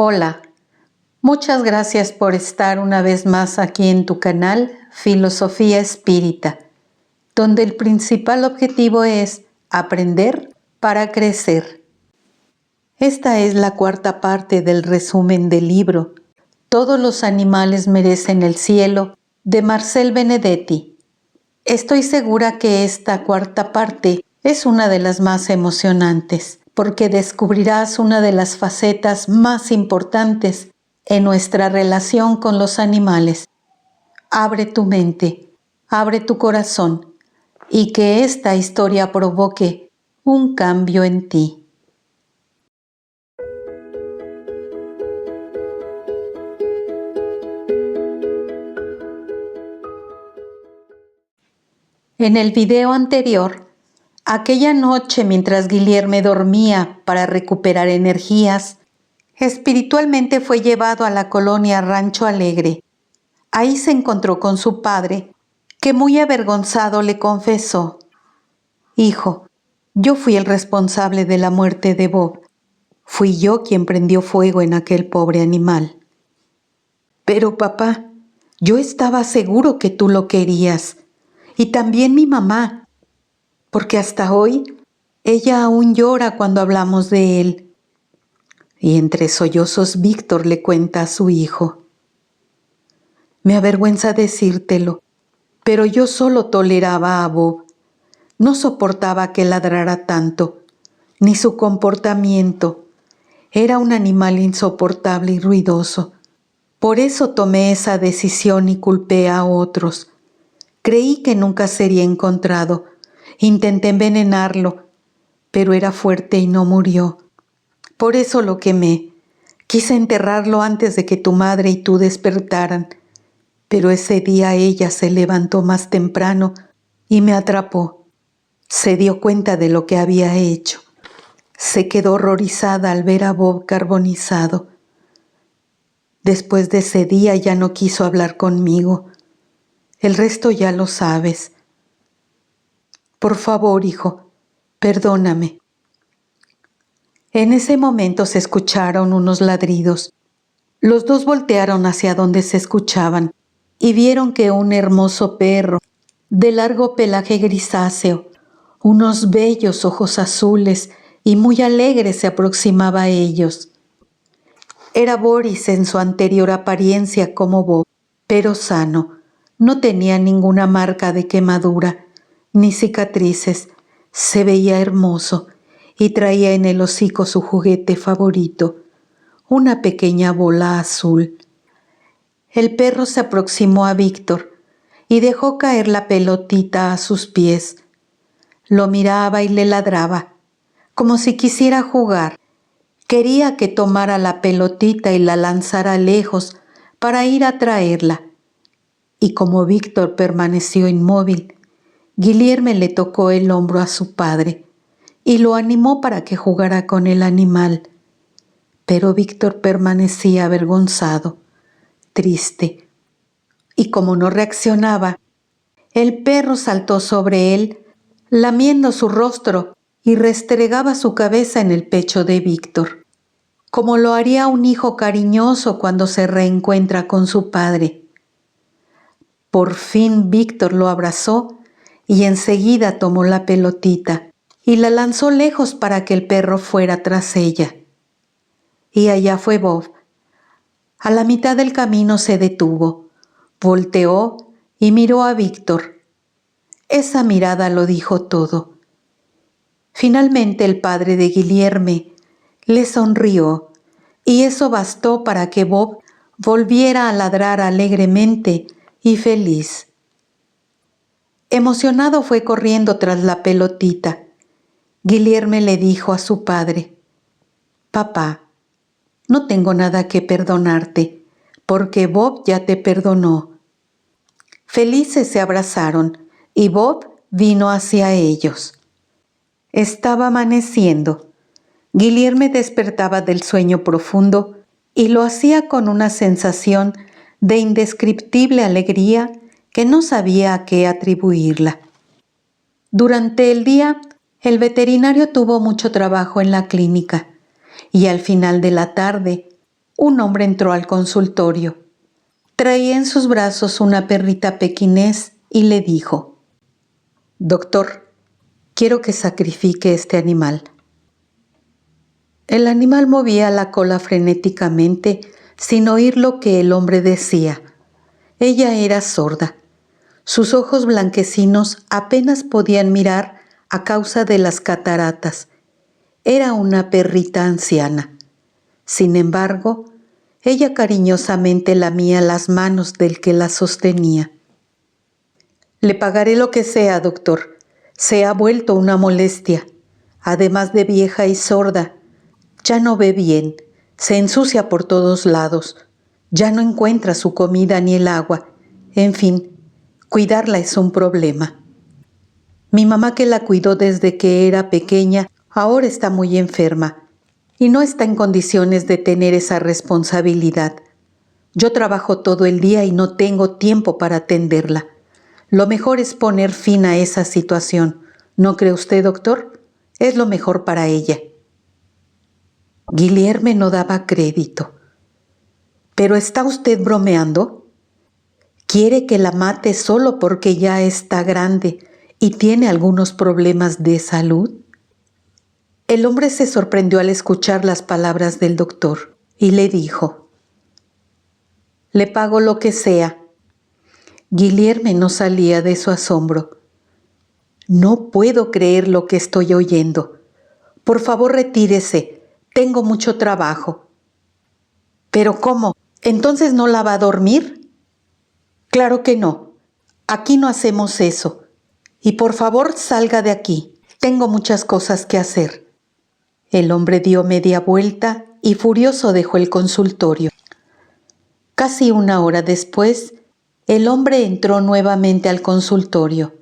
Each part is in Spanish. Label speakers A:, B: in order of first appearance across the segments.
A: Hola, muchas gracias por estar una vez más aquí en tu canal Filosofía Espírita, donde el principal objetivo es aprender para crecer. Esta es la cuarta parte del resumen del libro Todos los animales merecen el cielo, de Marcel Benedetti. Estoy segura que esta cuarta parte es una de las más emocionantes, porque descubrirás una de las facetas más importantes en nuestra relación con los animales. Abre tu mente, abre tu corazón, y que esta historia provoque un cambio en ti. En el video anterior, aquella noche mientras Guilherme dormía para recuperar energías, espiritualmente fue llevado a la colonia Rancho Alegre. Ahí se encontró con su padre, que muy avergonzado le confesó: «Hijo, yo fui el responsable de la muerte de Bob. Fui yo quien prendió fuego en aquel pobre animal». «Pero papá, yo estaba seguro que tú lo querías, y también mi mamá, porque hasta hoy ella aún llora cuando hablamos de él». Y entre sollozos Víctor le cuenta a su hijo: «Me avergüenza decírtelo, pero yo solo toleraba a Bob. No soportaba que ladrara tanto, ni su comportamiento. Era un animal insoportable y ruidoso. Por eso tomé esa decisión y culpé a otros. Creí que nunca sería encontrado. Intenté envenenarlo, pero era fuerte y no murió. Por eso lo quemé. Quise enterrarlo antes de que tu madre y tú despertaran, pero ese día ella se levantó más temprano y me atrapó. Se dio cuenta de lo que había hecho. Se quedó horrorizada al ver a Bob carbonizado. Después de ese día ya no quiso hablar conmigo. El resto ya lo sabes. Por favor, hijo, perdóname». En ese momento se escucharon unos ladridos. Los dos voltearon hacia donde se escuchaban y vieron que un hermoso perro, de largo pelaje grisáceo, unos bellos ojos azules y muy alegre, se aproximaba a ellos. Era Boris en su anterior apariencia como Bob, pero sano. No tenía ninguna marca de quemadura, ni cicatrices. Se veía hermoso y traía en el hocico su juguete favorito, una pequeña bola azul. El perro se aproximó a Víctor y dejó caer la pelotita a sus pies. Lo miraba y le ladraba, como si quisiera jugar. Quería que tomara la pelotita y la lanzara lejos para ir a traerla. Y como Víctor permaneció inmóvil, Guilherme le tocó el hombro a su padre y lo animó para que jugara con el animal. Pero Víctor permanecía avergonzado, triste, y como no reaccionaba, el perro saltó sobre él, lamiendo su rostro, y restregaba su cabeza en el pecho de Víctor, como lo haría un hijo cariñoso cuando se reencuentra con su padre. Por fin Víctor lo abrazó y enseguida tomó la pelotita y la lanzó lejos para que el perro fuera tras ella. Y allá fue Bob. A la mitad del camino se detuvo, volteó y miró a Víctor. Esa mirada lo dijo todo. Finalmente el padre de Guilherme le sonrió y eso bastó para que Bob volviera a ladrar alegremente y feliz. Emocionado fue corriendo tras la pelotita. Guilherme le dijo a su padre: «Papá, no tengo nada que perdonarte, porque Bob ya te perdonó». Felices se abrazaron y Bob vino hacia ellos. Estaba amaneciendo. Guilherme despertaba del sueño profundo y lo hacía con una sensación de indescriptible alegría que no sabía a qué atribuirla. Durante el día, el veterinario tuvo mucho trabajo en la clínica y al final de la tarde, un hombre entró al consultorio. Traía en sus brazos una perrita pequinés y le dijo: «Doctor, quiero que sacrifique este animal». El animal movía la cola frenéticamente sin oír lo que el hombre decía. Ella era sorda. Sus ojos blanquecinos apenas podían mirar a causa de las cataratas. Era una perrita anciana. Sin embargo, ella cariñosamente lamía las manos del que la sostenía. «Le pagaré lo que sea, doctor. Se ha vuelto una molestia. Además de vieja y sorda, ya no ve bien, se ensucia por todos lados, ya no encuentra su comida ni el agua. En fin, cuidarla es un problema. Mi mamá, que la cuidó desde que era pequeña, ahora está muy enferma y no está en condiciones de tener esa responsabilidad. Yo trabajo todo el día y no tengo tiempo para atenderla. Lo mejor es poner fin a esa situación. ¿No cree usted, doctor? Es lo mejor para ella». Guilherme no daba crédito. «¿Pero está usted bromeando? ¿Quiere que la mate solo porque ya está grande y tiene algunos problemas de salud?» El hombre se sorprendió al escuchar las palabras del doctor y le dijo: «Le pago lo que sea». Guilherme no salía de su asombro. «No puedo creer lo que estoy oyendo. Por favor, retírese. Tengo mucho trabajo». «¿Pero cómo? ¿Entonces no la va a dormir?» «Claro que no. Aquí no hacemos eso. Y por favor, salga de aquí. Tengo muchas cosas que hacer». El hombre dio media vuelta y furioso dejó el consultorio. Casi una hora después, el hombre entró nuevamente al consultorio,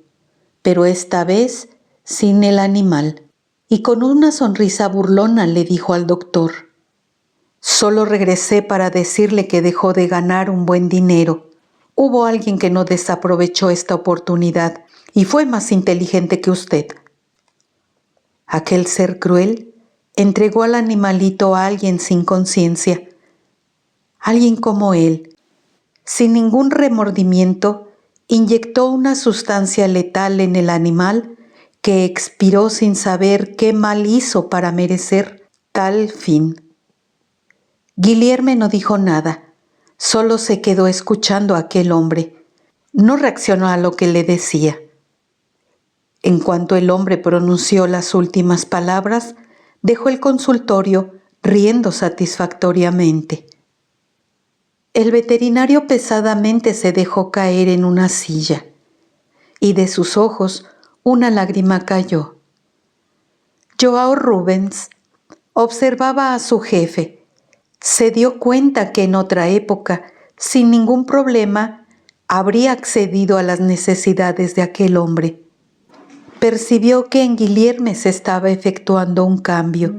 A: pero esta vez sin el animal, y con una sonrisa burlona le dijo al doctor: «Solo regresé para decirle que dejó de ganar un buen dinero. Hubo alguien que no desaprovechó esta oportunidad y fue más inteligente que usted». Aquel ser cruel entregó al animalito a alguien sin conciencia. Alguien como él, sin ningún remordimiento, inyectó una sustancia letal en el animal que expiró sin saber qué mal hizo para merecer tal fin. Guilherme no dijo nada, solo se quedó escuchando a aquel hombre. No reaccionó a lo que le decía. En cuanto el hombre pronunció las últimas palabras, dejó el consultorio riendo satisfactoriamente. El veterinario pesadamente se dejó caer en una silla y de sus ojos una lágrima cayó. João Rubens observaba a su jefe. Se dio cuenta que en otra época, sin ningún problema, habría accedido a las necesidades de aquel hombre. Percibió que en Guilherme se estaba efectuando un cambio,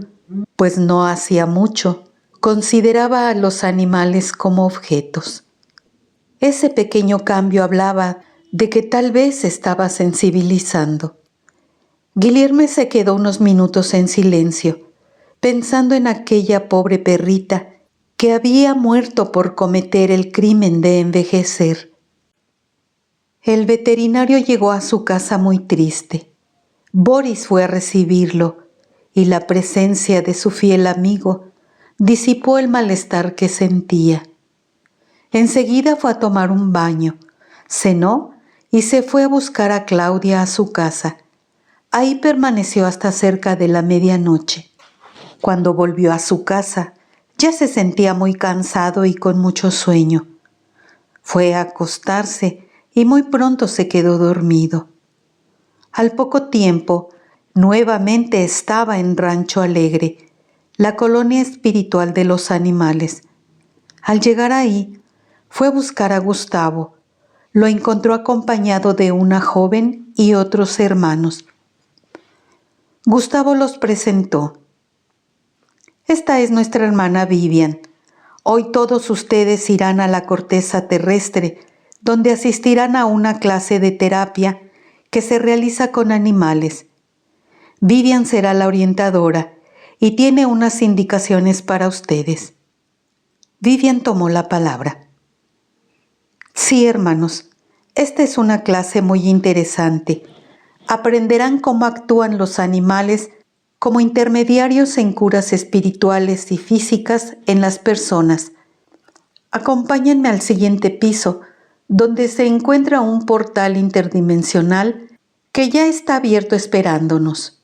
A: pues no hacía mucho consideraba a los animales como objetos. Ese pequeño cambio hablaba de que tal vez se estaba sensibilizando. Guilherme se quedó unos minutos en silencio, pensando en aquella pobre perrita que había muerto por cometer el crimen de envejecer. El veterinario llegó a su casa muy triste. Boris fue a recibirlo y la presencia de su fiel amigo disipó el malestar que sentía. Enseguida fue a tomar un baño, cenó y se fue a buscar a Claudia a su casa. Ahí permaneció hasta cerca de la medianoche. Cuando volvió a su casa, ya se sentía muy cansado y con mucho sueño. Fue a acostarse y muy pronto se quedó dormido. Al poco tiempo, nuevamente estaba en Rancho Alegre, la colonia espiritual de los animales. Al llegar ahí, fue a buscar a Gustavo. Lo encontró acompañado de una joven y otros hermanos. Gustavo los presentó. «Esta es nuestra hermana Vivian. Hoy todos ustedes irán a la corteza terrestre, donde asistirán a una clase de terapia que se realiza con animales. Vivian será la orientadora y tiene unas indicaciones para ustedes». Vivian tomó la palabra. Sí, hermanos, esta es una clase muy interesante. Aprenderán cómo actúan los animales como intermediarios en curas espirituales y físicas en las personas. Acompáñenme al siguiente piso, donde se encuentra un portal interdimensional que ya está abierto esperándonos.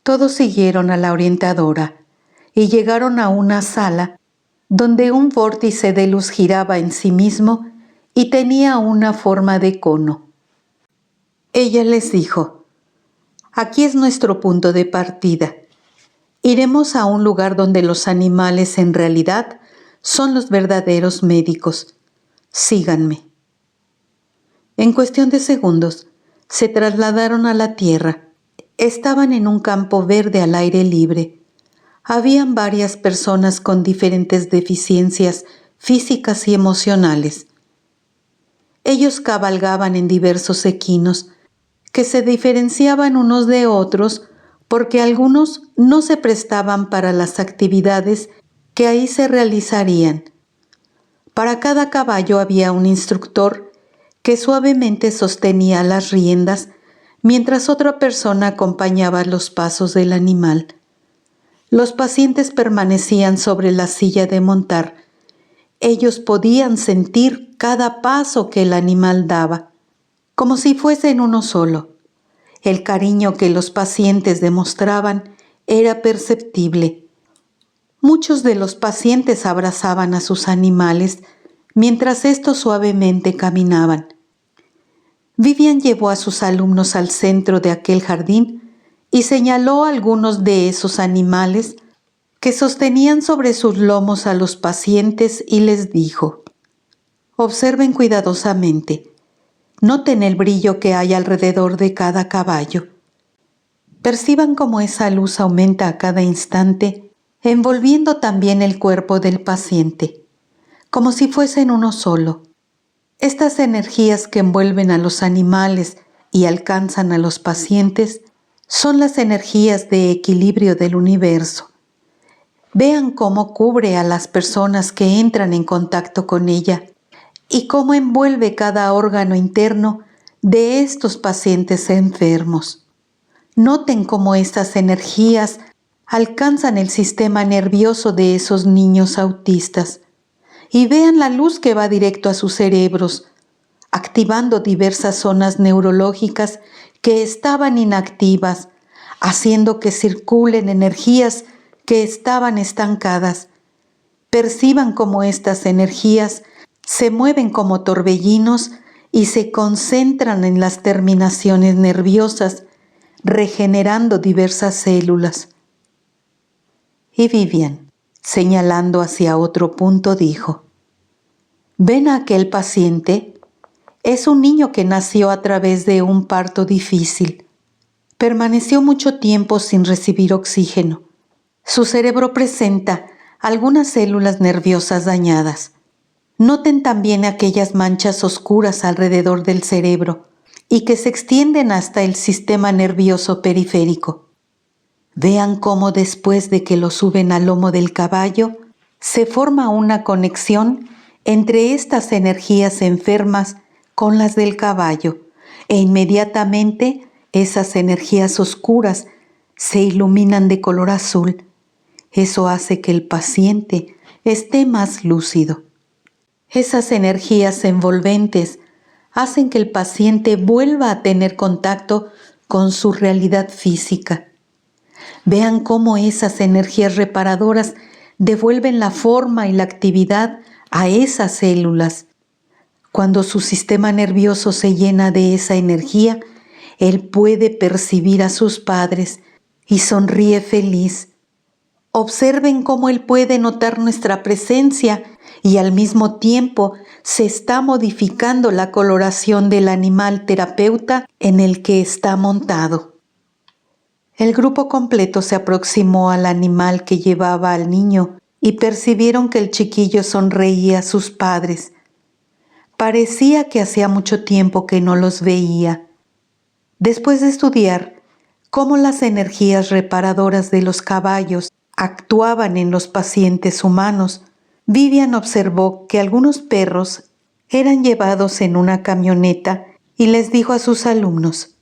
A: Todos siguieron a la orientadora y llegaron a una sala donde un vórtice de luz giraba en sí mismo y tenía una forma de cono. Ella les dijo: aquí es nuestro punto de partida. Iremos a un lugar donde los animales en realidad son los verdaderos médicos. Síganme. En cuestión de segundos, se trasladaron a la tierra. Estaban en un campo verde al aire libre. Habían varias personas con diferentes deficiencias físicas y emocionales. Ellos cabalgaban en diversos equinos que se diferenciaban unos de otros porque algunos no se prestaban para las actividades que ahí se realizarían. Para cada caballo había un instructor que suavemente sostenía las riendas mientras otra persona acompañaba los pasos del animal. Los pacientes permanecían sobre la silla de montar. Ellos podían sentir cada paso que el animal daba, como si fuesen uno solo. El cariño que los pacientes demostraban era perceptible. Muchos de los pacientes abrazaban a sus animales mientras estos suavemente caminaban. Vivian llevó a sus alumnos al centro de aquel jardín y señaló a algunos de esos animales que sostenían sobre sus lomos a los pacientes y les dijo: observen cuidadosamente. Noten el brillo que hay alrededor de cada caballo. Perciban cómo esa luz aumenta a cada instante, envolviendo también el cuerpo del paciente, como si fuesen uno solo. Estas energías que envuelven a los animales y alcanzan a los pacientes son las energías de equilibrio del universo. Vean cómo cubre a las personas que entran en contacto con ella y cómo envuelve cada órgano interno de estos pacientes enfermos. Noten cómo estas energías alcanzan el sistema nervioso de esos niños autistas y vean la luz que va directo a sus cerebros, activando diversas zonas neurológicas que estaban inactivas, haciendo que circulen energías que estaban estancadas. Perciban cómo estas energías se mueven como torbellinos y se concentran en las terminaciones nerviosas, regenerando diversas células. Y Vivian, señalando hacia otro punto, dijo: ¿ven a aquel paciente? Es un niño que nació a través de un parto difícil. Permaneció mucho tiempo sin recibir oxígeno. Su cerebro presenta algunas células nerviosas dañadas. Noten también aquellas manchas oscuras alrededor del cerebro y que se extienden hasta el sistema nervioso periférico. Vean cómo después de que lo suben al lomo del caballo, se forma una conexión entre estas energías enfermas con las del caballo, e inmediatamente esas energías oscuras se iluminan de color azul. Eso hace que el paciente esté más lúcido. Esas energías envolventes hacen que el paciente vuelva a tener contacto con su realidad física. Vean cómo esas energías reparadoras devuelven la forma y la actividad a esas células. Cuando su sistema nervioso se llena de esa energía, él puede percibir a sus padres y sonríe feliz. Observen cómo él puede notar nuestra presencia y al mismo tiempo se está modificando la coloración del animal terapeuta en el que está montado. El grupo completo se aproximó al animal que llevaba al niño y percibieron que el chiquillo sonreía a sus padres. Parecía que hacía mucho tiempo que no los veía. Después de estudiar cómo las energías reparadoras de los caballos actuaban en los pacientes humanos, Vivian observó que algunos perros eran llevados en una camioneta y les dijo a sus alumnos: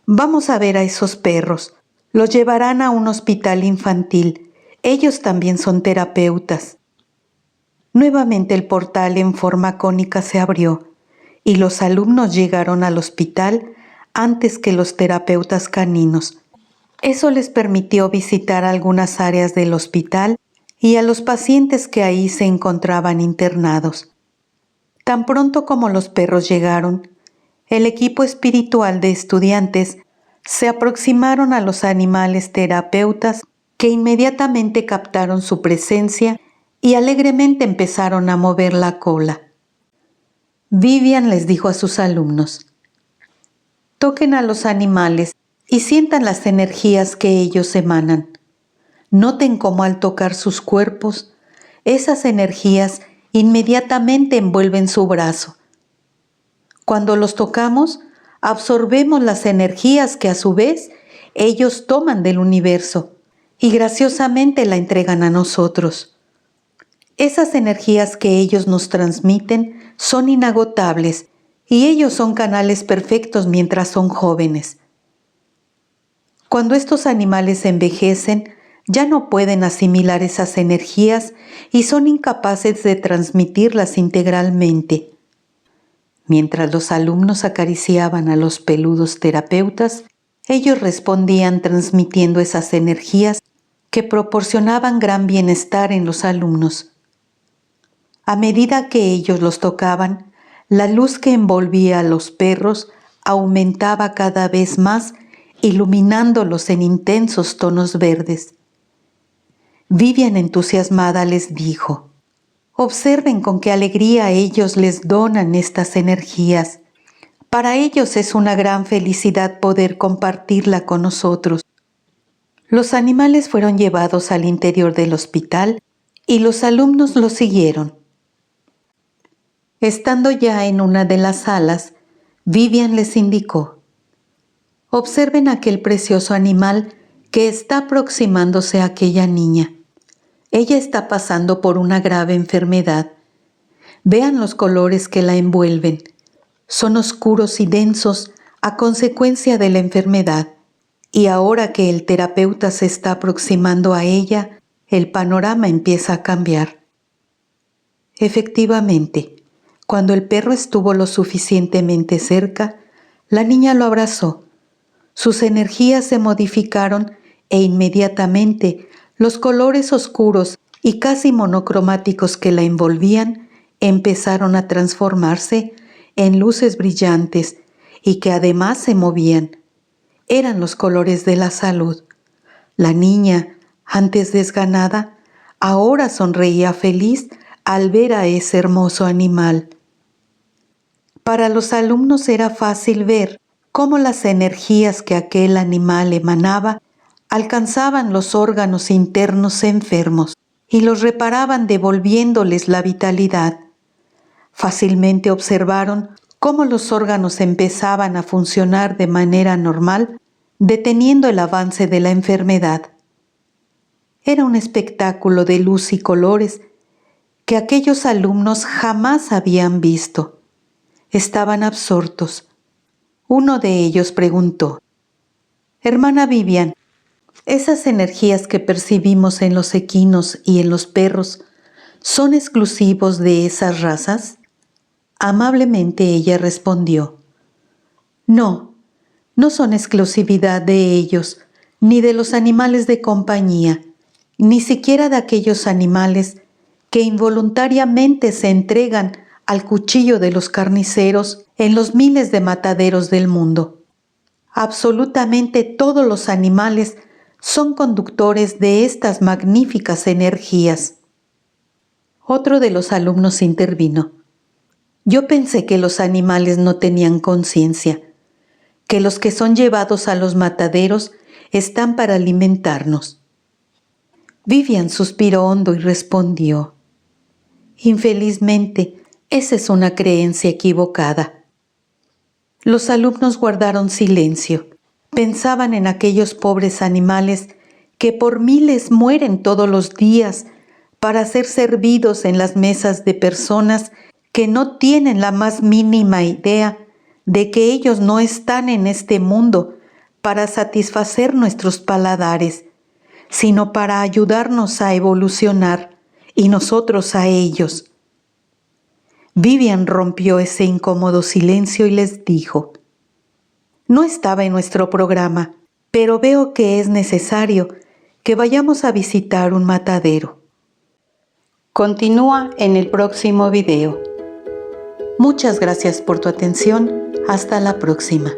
A: «Vamos a ver a esos perros. Los llevarán a un hospital infantil. Ellos también son terapeutas». Nuevamente el portal en forma cónica se abrió y los alumnos llegaron al hospital antes que los terapeutas caninos. Eso les permitió visitar algunas áreas del hospital y a los pacientes que ahí se encontraban internados. Tan pronto como los perros llegaron, el equipo espiritual de estudiantes se aproximaron a los animales terapeutas, que inmediatamente captaron su presencia y alegremente empezaron a mover la cola. Vivian les dijo a sus alumnos: «Toquen a los animales y sientan las energías que ellos emanan. Noten cómo al tocar sus cuerpos, esas energías inmediatamente envuelven su brazo. Cuando los tocamos, absorbemos las energías que a su vez ellos toman del universo y graciosamente la entregan a nosotros. Esas energías que ellos nos transmiten son inagotables y ellos son canales perfectos mientras son jóvenes. Cuando estos animales envejecen, ya no pueden asimilar esas energías y son incapaces de transmitirlas integralmente». Mientras los alumnos acariciaban a los peludos terapeutas, ellos respondían transmitiendo esas energías que proporcionaban gran bienestar en los alumnos. A medida que ellos los tocaban, la luz que envolvía a los perros aumentaba cada vez más, iluminándolos en intensos tonos verdes. Vivian, entusiasmada, les dijo: «Observen con qué alegría ellos les donan estas energías. Para ellos es una gran felicidad poder compartirla con nosotros». Los animales fueron llevados al interior del hospital y los alumnos los siguieron. Estando ya en una de las salas, Vivian les indicó: «Observen aquel precioso animal que está aproximándose a aquella niña. Ella está pasando por una grave enfermedad. Vean los colores que la envuelven. Son oscuros y densos a consecuencia de la enfermedad. Y ahora que el terapeuta se está aproximando a ella, el panorama empieza a cambiar». Efectivamente, cuando el perro estuvo lo suficientemente cerca, la niña lo abrazó. Sus energías se modificaron e inmediatamente los colores oscuros y casi monocromáticos que la envolvían empezaron a transformarse en luces brillantes y que además se movían. Eran los colores de la salud. La niña, antes desganada, ahora sonreía feliz al ver a ese hermoso animal. Para los alumnos era fácil ver cómo las energías que aquel animal emanaba alcanzaban los órganos internos enfermos y los reparaban devolviéndoles la vitalidad. Fácilmente observaron cómo los órganos empezaban a funcionar de manera normal, deteniendo el avance de la enfermedad. Era un espectáculo de luz y colores que aquellos alumnos jamás habían visto. Estaban absortos. Uno de ellos preguntó: «Hermana Vivian, ¿esas energías que percibimos en los equinos y en los perros son exclusivos de esas razas?». Amablemente ella respondió: «No, no son exclusividad de ellos, ni de los animales de compañía, ni siquiera de aquellos animales que involuntariamente se entregan al cuchillo de los carniceros en los miles de mataderos del mundo. Absolutamente todos los animales son conductores de estas magníficas energías». Otro de los alumnos intervino: «Yo pensé que los animales no tenían conciencia, que los que son llevados a los mataderos están para alimentarnos». Vivian suspiró hondo y respondió: «Infelizmente, esa es una creencia equivocada». Los alumnos guardaron silencio. Pensaban en aquellos pobres animales que por miles mueren todos los días para ser servidos en las mesas de personas que no tienen la más mínima idea de que ellos no están en este mundo para satisfacer nuestros paladares, sino para ayudarnos a evolucionar y nosotros a ellos. Vivian rompió ese incómodo silencio y les dijo: no estaba en nuestro programa, pero veo que es necesario que vayamos a visitar un matadero. Continúa en el próximo video. Muchas gracias por tu atención. Hasta la próxima.